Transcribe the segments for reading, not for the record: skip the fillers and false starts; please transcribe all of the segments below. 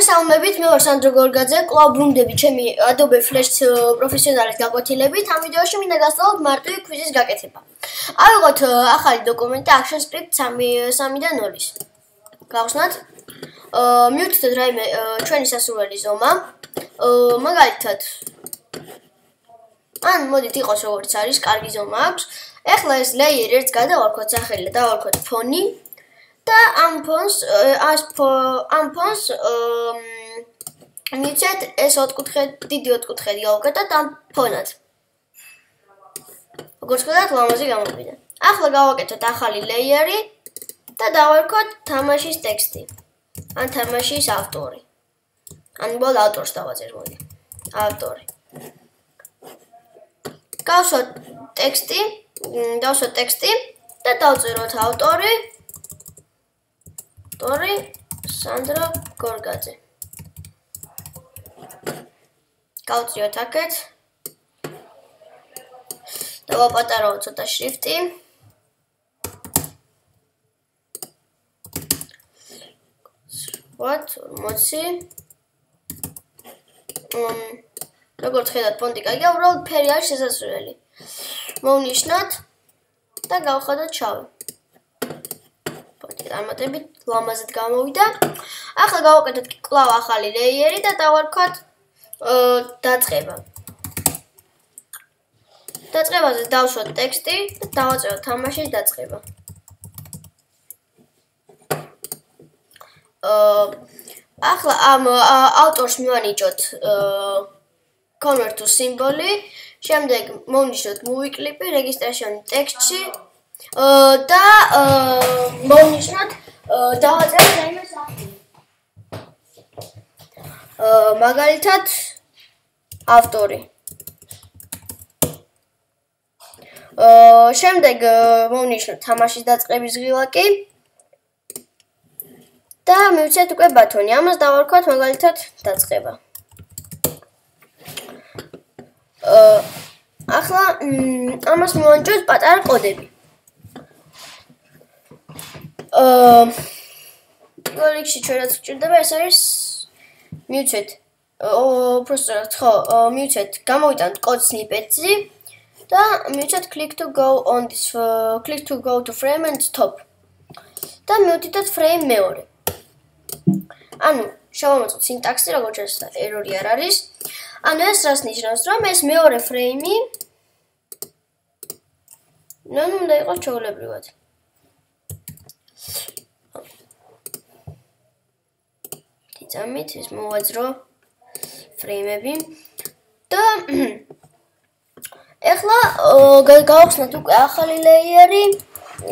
მოგესალმებით, მე ვარ სანდრო გორგაძე, კვლავ ბრუნდები ჩემი Adobe Flash პროფესიონალის გაკვეთილებით. ამ ვიდეოში მინდა გასწავლოთ მარტივი კვიზის გაკეთება. ავიღოთ ახალი დოკუმენტი ActionScript 3-დან 0-ის. გავხსნათ. მივთითოთ რაიმე ჩვენი სასურველი ზომა. მაგალითად ან მოდით იყოს როგორც არის, კარგი ზომა აქვს. ეხლა ეს layer ერთს გადავარქვათ სახელი და დავარქვათ ფონი. და ამ ფონს მივცეთ ეს დიდი ოთხკუთხედი გავუკეთოთ ამ ფონად. როგორც ხედავთ, ლამაზი გამოვიდა. ახლა გავაკეთოთ ახალი ლეიერი და დავარქვათ თამაშის ტექსტი. ან თამაშის ავტორი. ან უბრალოდ ავტორს დავაწერთ, მოდი. ავტორი. გავსვათ ტექსტი და დავწეროთ ავტორი სანდრო გორგაძე. გავწიოთ აქეთ. დავაპატარავოთ ცოტა შრიფტი. ვათ 40. როგორც ხედავთ, ფონტი კაია, უბრალოდ ფერი არის შესასრულელი. მოვნიშნოთ და გავხადოთ შავი. წარმატებით ლამაზად გამოვიდა. ახლა გავაკეთოთ კვლავ ახალი ლეიერი და დავარქვათ დაწყება. დაწყებაზე დავშვათ ტექსტი და დავაწეროთ თამაშის დაწყება. ახლა ამ ავტორს მივანიჭოთ convert to სიმბოლი, შემდეგ მოვნიშნოთ movie clip-ი registration ტექსტში და მოვნიშნოთ დავაწეროთ რაიმე სახელი. მაგალითად ავტორი. შემდეგ მოვნიშნოთ თამაშის დაწყების ღილაკი და მივცეთ უკვე ბათონი. ამას დავარქვათ მაგალითად დაწყება. ახლა ამას მოვანიჭოთ პატარა კოდები. რიგში ჩვენ რაც გვჭირდება ეს არის მივცეთ მივცეთ გამოვიტანთ კოდ snippets-ი და მივცეთ click to go to frame and stop და მივთითოთ frame მეორე. ანუ შევამოწმოთ სინტაქსი, როგორც ეს ერორი არ არის. ანუ ეს რას ნიშნავს, რომ ეს მეორე ფრეიმი უნდა იყოს ჩვეულებრივად. წამით ეს მოვაძრო ფრეიმები და ეხლა გავახსნათ უკვე ახალი ლეიერი.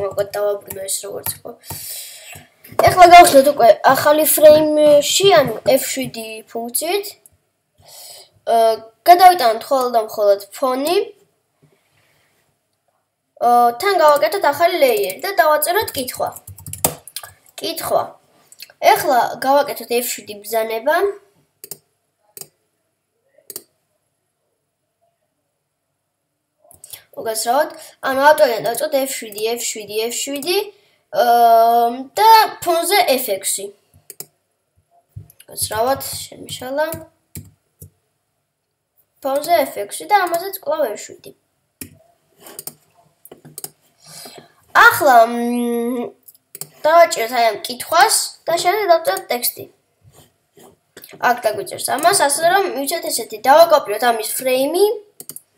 უკვე დავაბრუნო ეს როგორც იყო. ეხლა გავახსნათ უკვე ახალი ფრეიმში, ანუ F7 ფუნქციით. გადავიტანოთ მხოლოდ ფონი. თან გავაკეთოთ ახალი ლეიერი და დავაწეროთ კითხვა. ეხლა გავაკეთოთ F7 ბრძანება. მოგესალმებით. ანუ ავტორიდან დავწოთ F7 და ფონზე F6. მოგესალმებით, შემიშალა. ფონზე F6 და ამაზეც კვლავ F7. ახლა დავაჭიროთ აი ამ კითხვას და შემდეგ დავწეროთ ტექსტი. აქ დაგვიწერს ამას, ასე რომ მივცეთ ესეთი, დავაკოპიოთ ამის ფრეიმი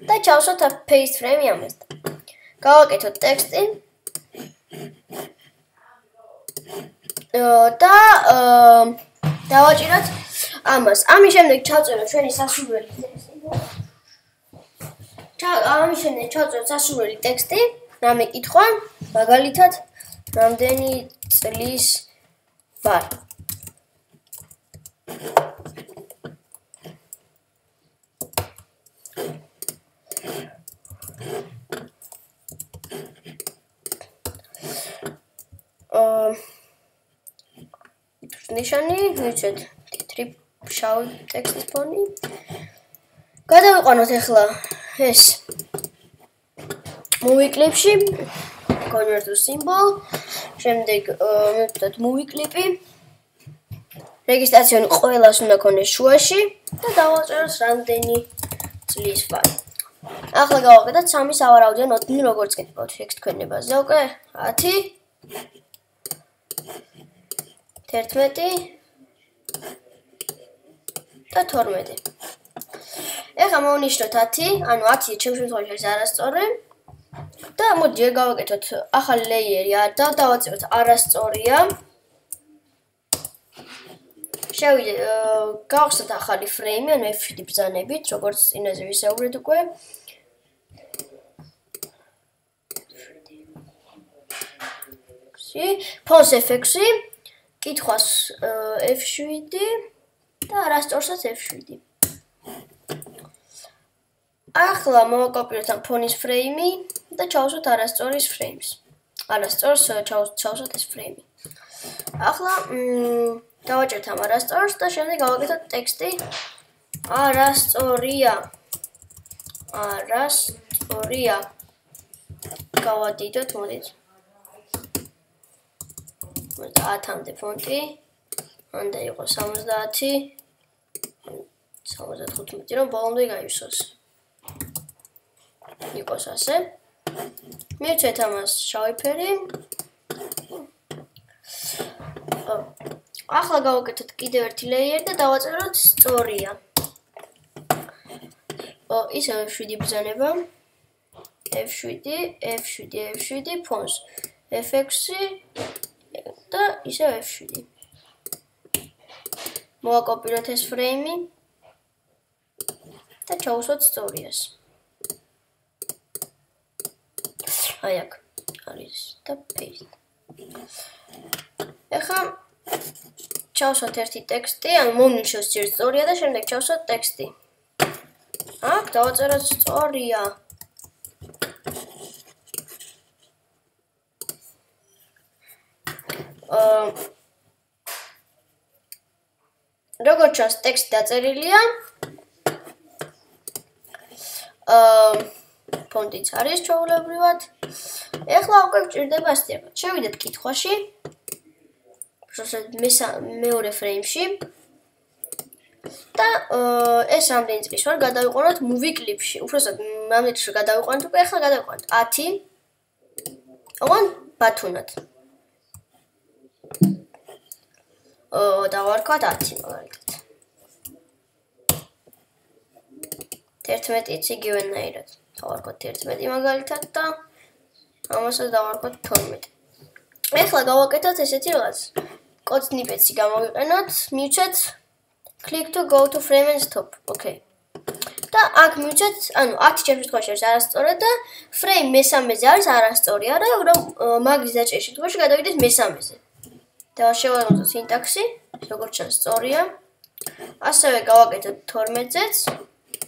და ჩავსვათ paste frame-ი ამასთან. გავაკეთოთ ტექსტი. და დავაჭიროთ ამას. ამის შემდეგ ჩავწეროთ ჩვენი სასურველი ტექსტი. რამე კითხვა, მაგალითად რამდენი წლის ვარ. ნიშანი მივცეთ თეთრი შავი ტექსტის ფონი. გადავიყვანოთ ახლა ეს movie clip-ში convert to symbol. შემდეგ მივცეთ movie clip-ი. რეგისტრაციონი ყველას უნდა ქონდეს შუაში და დავაწეროთ რამდენი წლის ვარ. ახლა გავაკეთოთ 3 სავარაუდო ნოდნი როგორც გეტყობთ იქ თქვენებაზე, უკვე 10 11 და 12. ეხლა მოვნიშნოთ 10, ანუ 10 ჩემს შემთხვევაში არის არასწორი. და მოდი გავაკეთოთ ახალი ლეიერი და დავაწეროთ არასწორია. შევიდეთ გავხსნათ ახალი ფრეიმი, ანუ F7 ბრძანებით, როგორც წინაზე ვისაუბრეთ უკვე. ფონს F6, კითხვას F7 და არასწორსაც F7. ახლა მოვაკოპიროთ ამ ფონის ფრეიმი და ჩავსვათ არასწორის ფრეიმს. არასწორს ჩავსვათ ეს ფრეიმი. ახლა დავაჭერთ ამ არასწორს და შემდეგ გავაკეთოთ ტექსტი არასწორია. არასწორია. გავადიდოთ, მოდით. 10-მდე ფონტი. უნდა იყოს 70. 75, რომ ბოლომდე გაივსოს. იყოს ასე. მივცეთ ამას შავი ფერი. ახლა გავაკეთოთ კიდევ ერთი ლეიერი და დავაწეროთ სწორია. ისევ F7 ბრძანება. F7 ფონს F6 და ისევ F7. მოვაკოპიროთ ეს ფრეიმი და ჩავუსვათ სწორიას. აი აქ არის და paste. ეხლა ჩავსვათ ერთი ტექსტი, ანუ მოვნიშნოთ სწორია და შემდეგ ჩავსვათ ტექსტი. აქ დავაწეროთ სწორია. როგორც ჩანს ტექსტი დაწერილია. ფონტიც არის ჩვეულებრივად. ეხლა უკვე გვჭირდება ასწრაფად. შევიდეთ კითხვაში. მეორე ფრეიმში. და ეს რამდენი წლის ვარ გადავიყვანოთ movie clip-ში. უბრალოდ მომენტში გადავიყვანოთ უკვე ახლა გადავიყვანოთ 10. ოღონ ბათუნად. დავარქვათ 10 მაგალითად. 11-იც იგივენაირად. დავარქვათ 11 მაგალითად და ამასაც დავარქვათ 12. ეხლა გავაკეთოთ ესეთი რაღაც. კოდ snippets-ი გამოვიყენოთ, მივცეთ click to go to frame and stop. Okay. და აქ მივცეთ, ანუ 10 ჩემს შემთხვევაში არის არასწორი და frame მესამეზე არის არასწორი, არა, რომ მაგის დაჭერის შემთხვევაში გადავიდეთ მესამეზე. და შევავსოთ სინტაქსი, როგორც ჩანს სწორია. ასევე გავაკეთოთ 12-ზეც.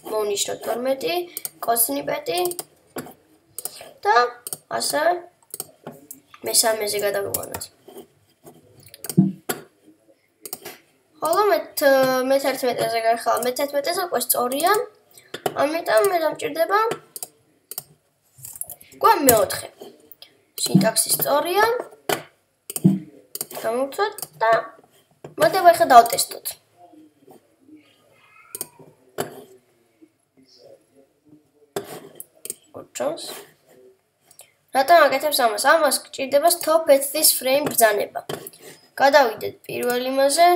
მოვნიშნოთ 12, კოდ snippet-ი და ასევე მესამეზე გადავიყვანოთ. ხოლო მე-11-ზე გახლა, მე-11-ზე უკვე სწორია. ამიტომ მე დამჭირდება უკვე მე-4. სინტაქსი სწორია. გამოვცოთ და მოდი ახლა დავტესტოთ. ჩანს. რატომ აკეთებს ამას? ამას გჭირდება stop at this frame ბრძანება. გადავიდეთ პირველ იმაზე.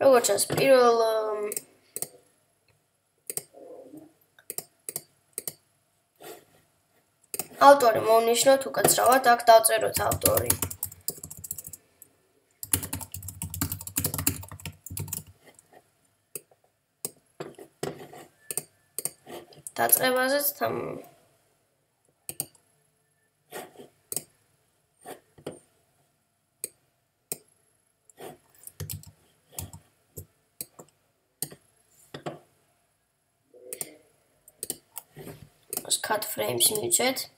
როგორც ჩანს, პირველ ავტორი მოვნიშნოთ უკაცრავად, აქ დავწეროთ ავტორი. დაწყებაზეც cut frames მივცეთ.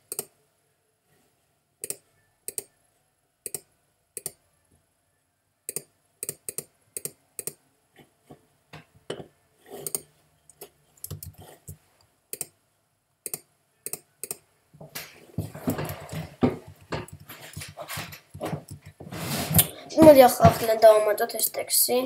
მოდი ახლა დავამატოთ ეს ტექსტი.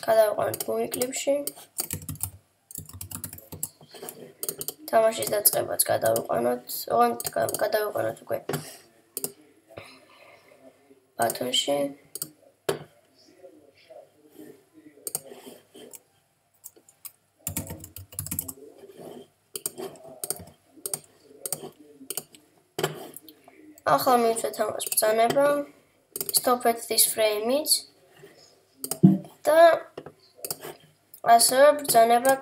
გადავიყვანოთ Movie Clip-ში. თამაშის დაწყებაც გადავიყვანოთ. ოღონდ გადავიყვანოთ უკვე ბატონში. ახლა მივცეთ ამას ბრძანება. Stop at this frame-ით. და ასევე ბრძანება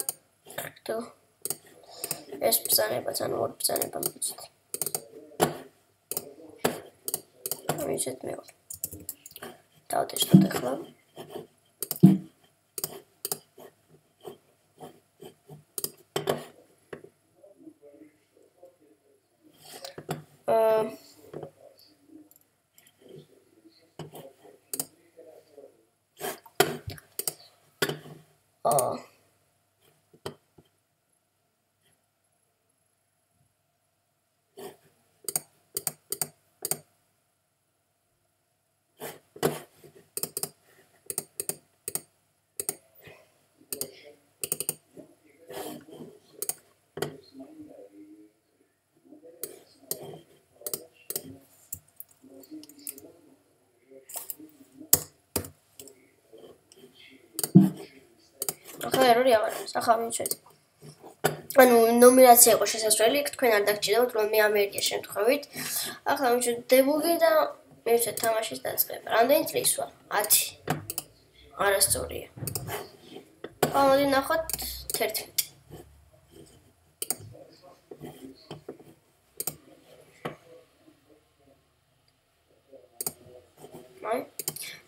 თუ ეს ბრძანებაც ანუ ორი ბრძანება მივცეთ. მივცეთ მეორე. დავდეშოთ ახლა. ახლა ერორი აღარ არის. ახლა მივცეთ. ანუ ნომინაცია იყო შესაძლებელი, თქვენ არ დაგჭირდებათ, რომ მე ამერია შემთხვევით. ახლა მივცეთ დებუგი და მივცეთ თამაშის დაწყება. რამდენი წლის ვარ? 10. არასწორია. მოდი ნახოთ 11.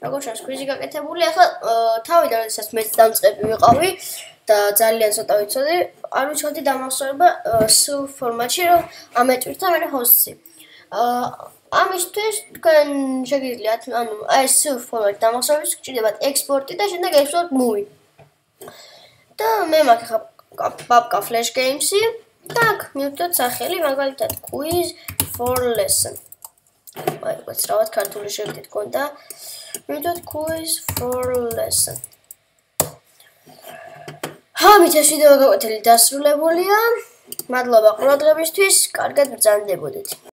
როგორც ჩანს, კვიზი გაკეთებული. ახლა თავიდან როდესაც მე დამწყები ვიყავი და ძალიან ცოტა ვიცოდი, არ ვიცოდი დამახსოვრება SUV ფორმატში, რომ ამეტვირთა მე ჰოსტი. ამისთვის თქვენ შეგიძლიათ, ანუ ეს SUV ფორმატი დამახსოვრების გჭირდებათ ექსპორტი და შემდეგ export movie. და მე მაქვს ახლა პაპკა Flash Games-ი და აქ მივდოთ სახელი, მაგალითად quiz for lesson. აი, უცრავად ქართული შევდით კონდა. მივდოთ quiz for lesson. ამით ეს ვიდეო გაკვეთილი დასრულებულია. მადლობა ყურადღებისთვის, კარგად ბრძანდებოდეთ.